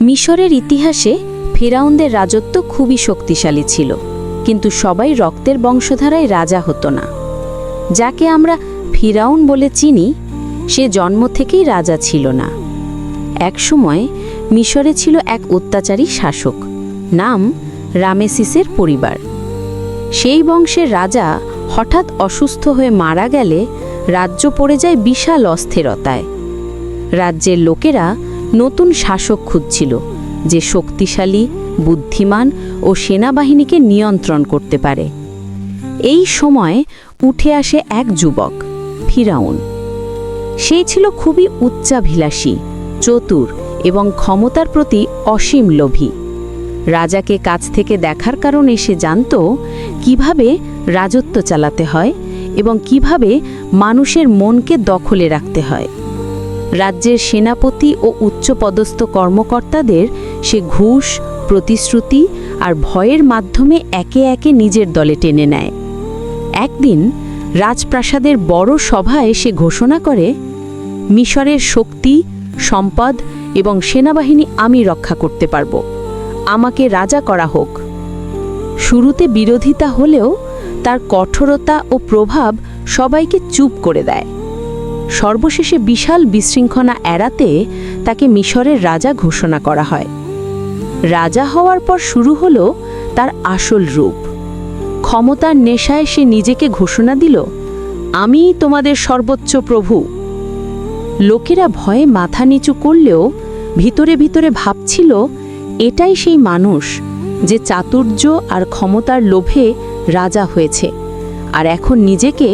মিশরের ইতিহাসে ফেরাউনদের রাজত্ব খুবই শক্তিশালী ছিল, কিন্তু সবাই রক্তের বংশধারায় রাজা হতো না। যাকে আমরা ফিরাউন বলে চিনি, সে জন্ম থেকেই রাজা ছিল না। একসময় মিশরে ছিল এক অত্যাচারী শাসক, নাম রামেসিসের পরিবার। সেই বংশের রাজা হঠাৎ অসুস্থ হয়ে মারা গেলে রাজ্য পড়ে যায় বিশাল অস্থিরতায়। রাজ্যের লোকেরা নতুন শাসক খুঁজছিল, যে শক্তিশালী, বুদ্ধিমান ও সেনাবাহিনীকে নিয়ন্ত্রণ করতে পারে। এই সময় উঠে আসে এক যুবক, ফিরাউন। সেই ছিল খুবই উচ্চাভিলাষী, চতুর এবং ক্ষমতার প্রতি অসীম লোভী। রাজাকে কাছ থেকে দেখার কারণে সে জানত কিভাবে রাজত্ব চালাতে হয় এবং কিভাবে মানুষের মনকে দখলে রাখতে হয়। রাজ্যের সেনাপতি ও উচ্চপদস্থ কর্মকর্তাদের সে ঘুষ, প্রতিশ্রুতি আর ভয়ের মাধ্যমে একে একে নিজের দলে টেনে নেয়। একদিন রাজপ্রাসাদের বড় সভায় সে ঘোষণা করে, মিশরের শক্তি, সম্পদ এবং সেনাবাহিনী আমি রক্ষা করতে পারব, আমাকে রাজা করা হোক। শুরুতে বিরোধিতা হলেও তার কঠোরতা ও প্রভাব সবাইকে চুপ করে দেয়। সর্বশেষে বিশাল বিশৃঙ্খলা এড়াতে তাকে মিশরের রাজা ঘোষণা করা হয়। রাজা হওয়ার পর শুরু হলো তার আসল রূপ। ক্ষমতার নেশায় সে নিজেকে ঘোষণা দিল, আমিই তোমাদের সর্বোচ্চ প্রভু। লোকেরা ভয়ে মাথা নিচু করলেও ভিতরে ভিতরে ভাবছিল, এটাই সেই মানুষ যে চাতুর্য আর ক্ষমতার লোভে রাজা হয়েছে আর এখন নিজেকে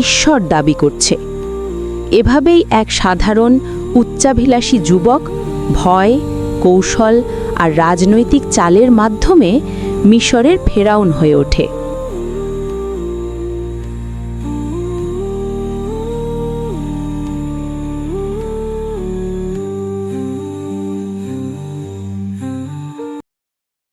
ঈশ্বর দাবি করছে। এভাবেই এক সাধারণ উচ্চাভিলাষী যুবক ভয়, কৌশল আর রাজনৈতিক চালের মাধ্যমে মিশরের ফেরাউন হয়ে ওঠে।